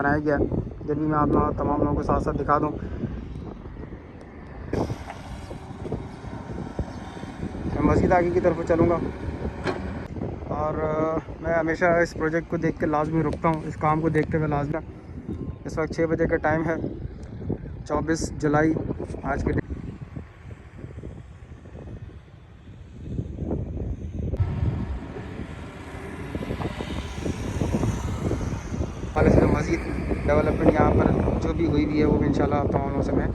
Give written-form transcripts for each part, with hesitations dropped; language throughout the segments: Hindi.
बनाया गया, जब भी मैं आप तमाम लोगों के साथ साथ दिखा दूँ। मैं मज़ीद आगे की तरफ चलूँगा और मैं हमेशा इस प्रोजेक्ट को देख के लाजमी रुकता हूँ, इस काम को देखते हुए लाजमी। इस वक्त 6 बजे का टाइम है, 24 जुलाई आज के दिन। हाल से मज़ीद डेवलपमेंट यहाँ पर जो भी हुई है वो इंशाल्लाह तमाम लोगों से मैं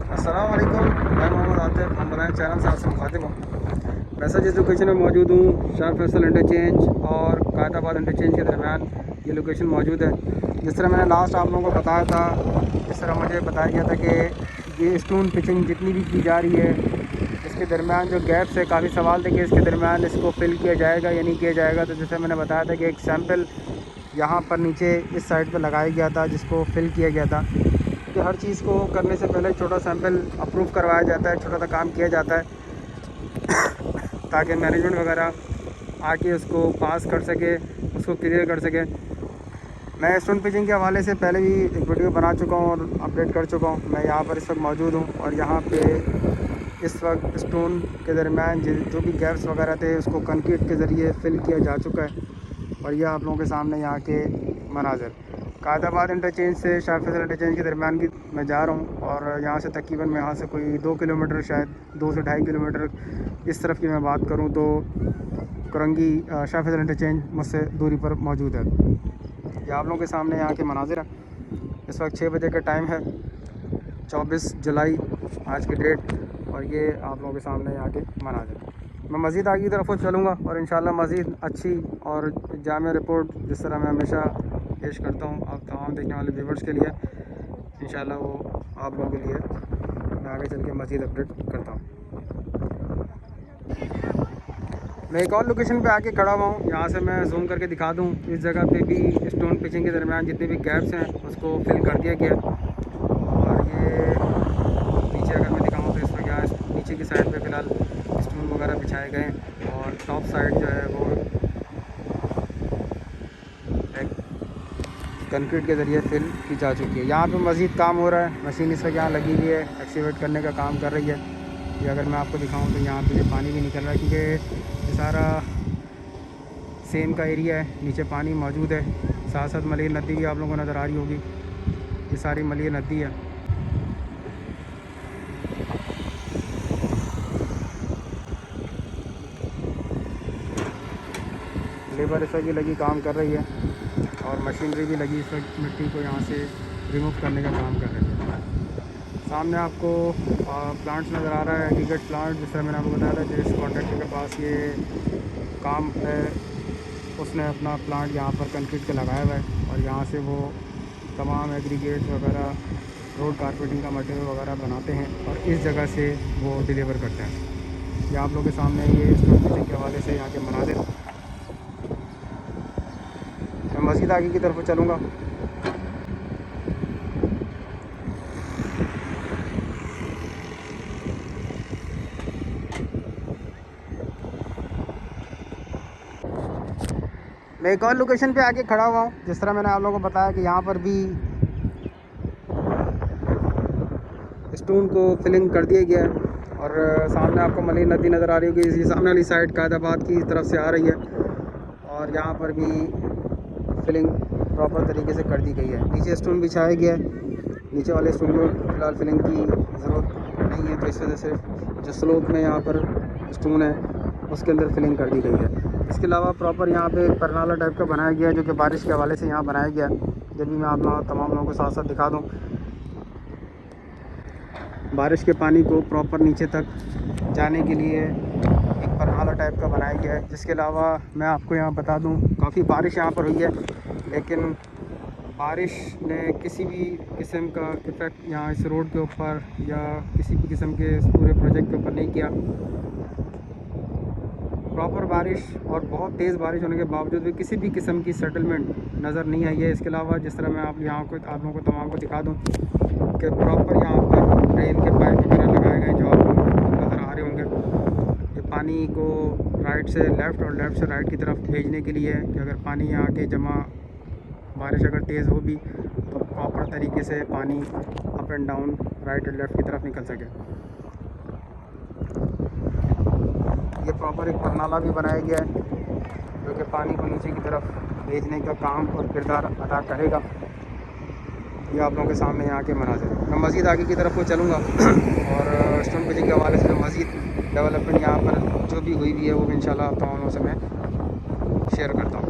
अस्सलाम वालेकुम, मैं मोहम्मद आतिफ, हम बनाए चैनल से आपसे मुखातिब हूँ। वैसा जिस लोकेशन में मौजूद हूँ, शाह फैसल इंटरचेंज और कायदाबाद इंटरचेंज के दरमियान ये लोकेशन मौजूद है। जिस तरह मैंने लास्ट आप लोगों को बताया था, जिस तरह मुझे बताया गया था कि ये स्टोन पिचिंग जितनी भी की जा रही है, इसके दरमियान जो गैप्स है, काफ़ी सवाल थे कि इसके दरमियान इसको फिल किया जाएगा या नहीं किया जाएगा। तो जैसे मैंने बताया था कि एक सैंपल यहाँ पर नीचे इस साइड पर लगाया गया था, जिसको फिल किया गया था। कि हर चीज़ को करने से पहले छोटा सैंपल अप्रूव करवाया जाता है, छोटा सा काम किया जाता है ताकि मैनेजमेंट वगैरह आके उसको पास कर सके, उसको क्लियर कर सके। मैं स्टोन पिचिंग के हवाले से पहले भी एक वीडियो बना चुका हूँ और अपडेट कर चुका हूँ। मैं यहाँ पर इस वक्त मौजूद हूँ और यहाँ पे इस वक्त स्टोन के दरमियान जो भी गैप्स वगैरह थे उसको कंक्रीट के ज़रिए फिल किया जा चुका है। और यह आप लोगों के सामने यहाँ के मनाज़र कायदाबाद इंटरचेंज से शाह फैसल इंटरचेंज के दरमियान की मैं जा रहा हूँ। और यहाँ से तकरीबन मैं यहाँ से कोई 2 किलोमीटर, शायद 2 से 2.5 किलोमीटर इस तरफ की मैं बात करूँ तो कुरंगी शाह फैसल इंटरचेंज मुझसे दूरी पर मौजूद है। ये आप लोगों के सामने यहाँ के मनाज़िर हैं। इस वक्त 6 बजे का टाइम है, 24 जुलाई आज की डेट, और ये आप लोगों के सामने यहाँ के मनाज़िर। मैं मज़ीद आगे की तरफ चलूँगा और इंशाल्लाह मज़ीद अच्छी और जामे रिपोर्ट जिस तरह मैं हमेशा पेश करता हूँ आप तमाम देखने वाले व्यूवर्स के लिए, इंशाल्लाह वो आप लोगों के लिए मैं आगे चल के मज़ीद अपडेट करता हूँ। मैं एक और लोकेशन पे आके खड़ा हुआ हूँ, यहाँ से मैं जूम करके दिखा दूँ। इस जगह पे भी स्टोन पिचिंग के दरमियान जितने भी गैप्स हैं उसको फिल कर दिया गया। और ये नीचे अगर मैं दिखाऊँ तो इस वक्त यहाँ नीचे की साइड पे फ़िलहाल स्टोन वगैरह बिछाए गए हैं और टॉप साइड जो है वो एक कंक्रीट के ज़रिए फिल की जा चुकी है। यहाँ पे मज़ीद काम हो रहा है, मशीन इस वक्त यहाँ लगी हुई है, एक्सीवेट करने का काम कर रही है। ये अगर मैं आपको दिखाऊँ तो यहाँ पे पानी भी निकल रहा है, क्योंकि ये सारा सेम का एरिया है, नीचे पानी मौजूद है। साथ साथ मलिर नदी भी आप लोगों को नज़र आ रही होगी, ये सारी मलिर नदी है। लेबर इस वक्त लगी काम कर रही है और मशीनरी भी लगी इस वक्त मिट्टी को यहाँ से रिमूव करने का काम कर रही है। सामने आपको प्लांट्स नज़र आ रहा है, एग्रीगेट प्लांट, जिस तरह मैंने आपको बताया था जिस कॉन्ट्रैक्टर के पास ये काम है उसने अपना प्लांट यहाँ पर कंक्रीट के लगाया हुआ है और यहाँ से वो तमाम एग्रीगेट वगैरह, रोड कारपेटिंग का मटेरियल वगैरह बनाते हैं और इस जगह से वो डिलीवर करते हैं। ये आप लोगों के सामने ये स्टोन पिचिंग के हवाले से यहाँ के मनाज़िर। मैं मज़ीद आगे की तरफ चलूँगा। मैं एक और लोकेशन पे आके खड़ा हुआ हूँ, जिस तरह मैंने आप लोगों को बताया कि यहाँ पर भी स्टोन को फिलिंग कर दिया गया है। और सामने आपको मलिर नदी नज़र आ रही होगी, इसी सामने वाली साइड कायदाबाद की तरफ से आ रही है और यहाँ पर भी फिलिंग प्रॉपर तरीके से कर दी गई है। नीचे स्टोन बिछाया गया है, नीचे वाले स्टोन को फ़िलहाल फिलिंग की ज़रूरत नहीं है, तो इस वजह से जो स्लोप में यहाँ पर स्टोन है उसके अंदर फिलिंग कर दी गई है। इसके अलावा प्रॉपर यहाँ पे एक परनाला टाइप का बनाया गया है, जो कि बारिश के हवाले से यहाँ बनाया गया है। जब भी मैं आप तमाम लोगों को साथ साथ दिखा दूँ, बारिश के पानी को प्रॉपर नीचे तक जाने के लिए एक परनाला टाइप का बनाया गया है। जिसके अलावा मैं आपको यहाँ बता दूँ, काफ़ी बारिश यहाँ पर हुई है, लेकिन बारिश ने किसी भी किस्म का इफ़ेक्ट यहाँ इस रोड के ऊपर या किसी भी किस्म के इस पूरे प्रोजेक्ट के ऊपर नहीं किया। प्रॉपर बारिश और बहुत तेज़ बारिश होने के बावजूद भी किसी भी किस्म की सेटलमेंट नज़र नहीं आई है। इसके अलावा जिस तरह मैं आप लोगों को तमाम को दिखा दूँ कि प्रॉपर यहाँ पर ड्रेन के पाइप वगैरह लगाए गए जो आपको नज़र आ रहे होंगे। ये पानी को राइट से लेफ़्ट और लेफ़्ट से राइट की तरफ भेजने के लिए है कि अगर पानी यहाँ आके जमा, बारिश अगर तेज़ हो भी तो प्रॉपर तरीके से पानी अप एंड डाउन राइट और लेफ़्ट की तरफ निकल सके। ये प्रॉपर एक परनाला भी बनाया गया है जो कि पानी को नीचे की तरफ भेजने का काम और किरदार अदा करेगा। ये आप लोगों के सामने यहाँ के मनाज़िर। मैं मज़ीद आगे की तरफ को चलूँगा और स्टोन पिचिंग के हवाले से मज़ीद डेवलपमेंट यहाँ पर जो भी हुई है वो भी इंशाल्लाह आप तमाम से मैं शेयर करता हूँ।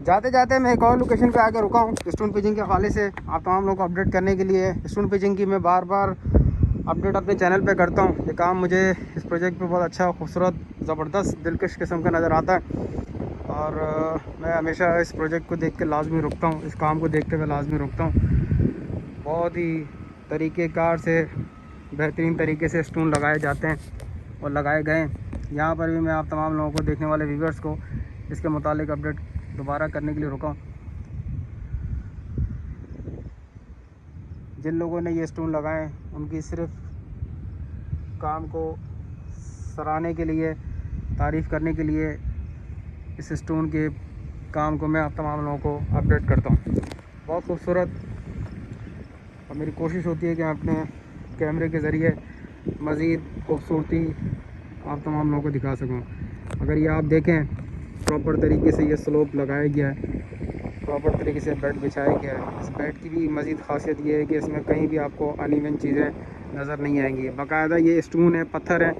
जाते जाते मैं एक और लोकेशन पे आके रुका हूँ स्टोन पिचिंग के हवाले से आप तमाम लोगों को अपडेट करने के लिए। स्टोन पिचिंग की मैं बार बार अपडेट अपने चैनल पे करता हूँ। ये काम मुझे इस प्रोजेक्ट पे बहुत अच्छा, खूबसूरत, ज़बरदस्त, दिलकश किस्म का नज़र आता है और मैं हमेशा इस प्रोजेक्ट को देख के लाजमी रुकता हूँ, इस काम को देखते हुए लाजमी रुकता हूँ। बहुत ही तरीक़ेकार से, बेहतरीन तरीके से स्टोन लगाए जाते हैं और लगाए गए। यहाँ पर भी मैं आप तमाम लोगों को, देखने वाले व्यूवर्स को, इसके मुतालिक अपडेट दोबारा करने के लिए रुका हूँ। जिन लोगों ने ये स्टोन लगाए उनकी सिर्फ काम को सराहने के लिए, तारीफ़ करने के लिए इस स्टोन के काम को मैं आप तमाम लोगों को अपडेट करता हूँ। बहुत खूबसूरत, और मेरी कोशिश होती है कि मैं अपने कैमरे के ज़रिए मज़ीद खूबसूरती आप तमाम लोगों को दिखा सकूँ। अगर ये आप देखें, प्रॉपर तरीके से ये स्लोप लगाया गया है, प्रॉपर तरीके से बेड बिछाया गया है। इस बेड की भी मज़ीद ख़ासियत ये है कि इसमें कहीं भी आपको अनइवन चीज़ें नज़र नहीं आएंगी। बाकायदा ये स्टोन है, पत्थर है,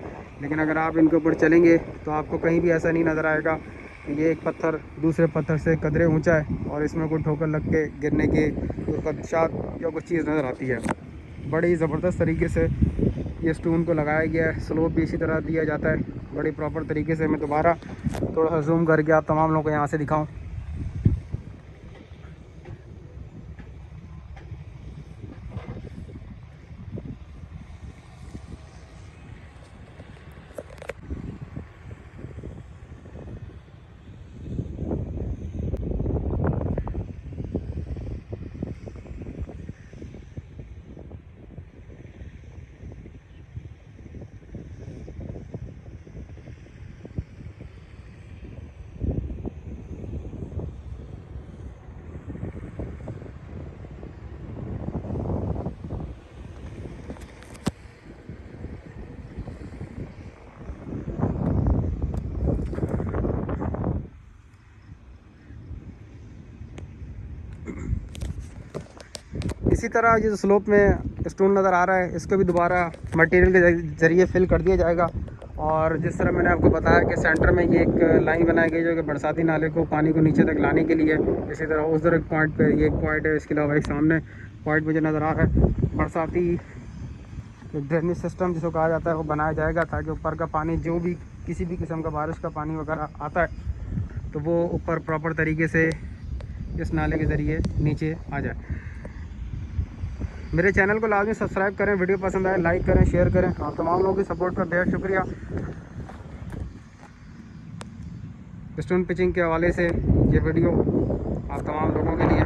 लेकिन अगर आप इनके ऊपर चलेंगे तो आपको कहीं भी ऐसा नहीं नज़र आएगा कि ये एक पत्थर दूसरे पत्थर से कदरे ऊंचा है और इसमें कोई ठोकर लग के गिरने के खदशात या कुछ चीज़ नज़र आती है। बड़ी ज़बरदस्त तरीके से ये स्टोन को लगाया गया है। स्लोप भी इसी तरह दिया जाता है बड़ी प्रॉपर तरीके से। मैं दोबारा थोड़ा सा जूम करके आप तमाम लोगों को यहाँ से दिखाऊं। इसी तरह ये जो स्लोप में स्टोन नज़र आ रहा है, इसको भी दोबारा मटेरियल के ज़रिए फिल कर दिया जाएगा। और जिस तरह मैंने आपको बताया कि सेंटर में ये एक लाइन बनाई गई जो कि बरसाती नाले को, पानी को नीचे तक लाने के लिए। इसी तरह उस तरह एक पॉइंट पे ये एक पॉइंट है, इसके अलावा एक सामने पॉइंट मुझे नज़र आ रहा है। बरसाती ड्रेनेज सिस्टम जिसको कहा जाता है वो बनाया जाएगा ताकि ऊपर का पानी, जो भी किसी भी किस्म का बारिश का पानी वगैरह आता है तो वो ऊपर प्रॉपर तरीके से इस नाले के ज़रिए नीचे आ जाए। मेरे चैनल को लाजमी सब्सक्राइब करें, वीडियो पसंद आए लाइक करें, शेयर करें। आप तमाम लोगों की सपोर्ट का बेहद शुक्रिया। स्टोन पिचिंग के हवाले से ये वीडियो आप तमाम लोगों के लिए